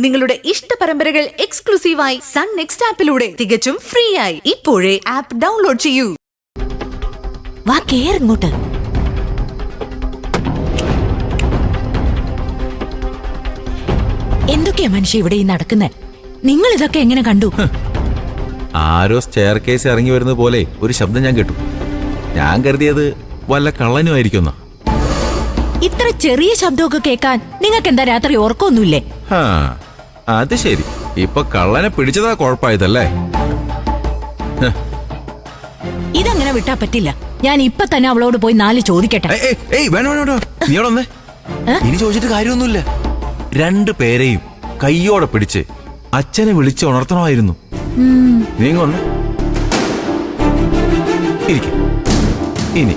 നിങ്ങളുടെ ഇഷ്ട പരമ്പരകൾ എക്സ്ക്ലൂസീവായി സൺ നെക്സ്റ്റ് ആപ്പിലൂടെ തികച്ചും ഫ്രീ ആയി ഇപ്പോഴേ ആപ്പ് ഡൗൺലോഡ് ചെയ്യൂ. വാ കേറിങ്ങോട്ട്. എന്തൊക്കെയാ മനുഷ്യ ഇവിടെ ഈ നടക്കുന്നത്? നിങ്ങൾ ഇതൊക്കെ എങ്ങനെ കണ്ടു? ആരോ സ്റ്റെയർ കേസ് ഇറങ്ങി വരുന്ന പോലെ ഒരു ശബ്ദം ഞാൻ കേട്ടു. ഞാൻ കരുതിയത് വല്ല കള്ളനുമായിരിക്കുന്ന. ഇത്ര ചെറിയ ശബ്ദമൊക്കെ കേൾക്കാൻ നിങ്ങൾക്ക് എന്താ രാത്രി ഓർക്കൊന്നുമില്ലേ? അത് ശരി, ഇപ്പൊ കള്ളനെ പിടിച്ചതാ കുഴപ്പമായതല്ലേ? ഇതങ്ങനെ വിട്ടാ പറ്റില്ല. ഞാൻ ഇപ്പൊ തന്നെ അവളോട് പോയി 4 ചോദിക്കട്ടെ. വേണോ നീയോടൊന്നേ, ഇനി ചോദിച്ചിട്ട് കാര്യമൊന്നുമില്ല. 2 പേരെയും കയ്യോടെ പിടിച്ച് അച്ഛനെ വിളിച്ച് ഉണർത്തണമായിരുന്നു. നീങ്ങൊന്ന് ഇനി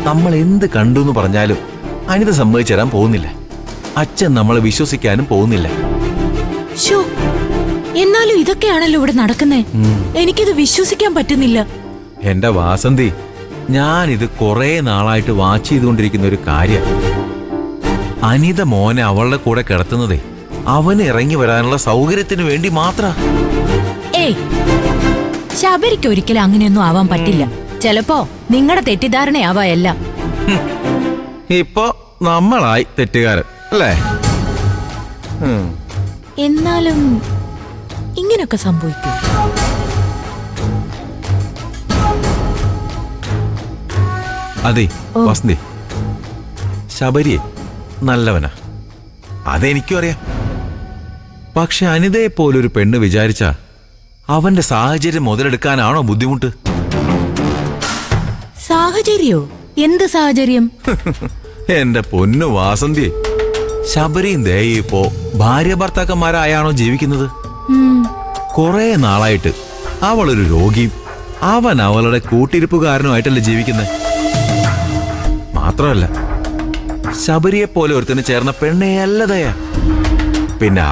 നമ്മൾ എന്ത് കണ്ടു എന്ന് പറഞ്ഞാലും അനിത സമ്മതിച്ചു തരാൻ പോകുന്നില്ല. അച്ഛൻ നമ്മളെ വിശ്വസിക്കാനും പോകുന്നില്ല. എന്നാലും ഇതൊക്കെയാണല്ലോ ഇവിടെ നടക്കുന്നേ. എനിക്കിത് വിശ്വസിക്കാൻ പറ്റുന്നില്ല. എന്റെ വാസന്തി, ഞാനിത് കുറെ നാളായിട്ട് വാച്ച് ചെയ്തുകൊണ്ടിരിക്കുന്ന ഒരു കാര്യം. അനിത മോനെ അവളുടെ കൂടെ കിടത്തുന്നതേ അവന് ഇറങ്ങി വരാനുള്ള സൗകര്യത്തിന് വേണ്ടി മാത്ര. ഏയ്, ശബരിക്ക് ഒരിക്കലും അങ്ങനെയൊന്നും ആവാൻ പറ്റില്ല. ചിലപ്പോ നിങ്ങളുടെ തെറ്റിദ്ധാരണയാവാ എല്ലാം. ഇപ്പൊ നമ്മളായി തെറ്റുകാരൻ അല്ലേ? എന്നാലും ഇങ്ങനൊക്കെ സംഭവിക്കും. അതെ വസന്തി, ശബരിയെ നല്ലവനാ, അതെനിക്കും അറിയാം. പക്ഷെ അനിതയെ പോലൊരു പെണ്ണ് വിചാരിച്ച അവന്റെ സാഹചര്യം മുതലെടുക്കാനാണോ ബുദ്ധിമുട്ട്? സാഹചര്യോ? എന്ത് സാഹചര്യം? എന്റെ പൊന്നു വാസന്തി, ശബരിയും ദേയും ഇപ്പോ ഭാര്യ ഭർത്താക്കന്മാരായാണോ ജീവിക്കുന്നത്? കുറെ നാളായിട്ട് അവളൊരു രോഗിയും അവൻ അവളുടെ കൂട്ടിരിപ്പുകാരനുമായിട്ടല്ലേ ജീവിക്കുന്നത്. മാത്രമല്ല ശബരിയെ പോലെ ഒരുത്തിന് ചേർന്ന പെണ്ണേ അല്ലതയാ. പിന്നെ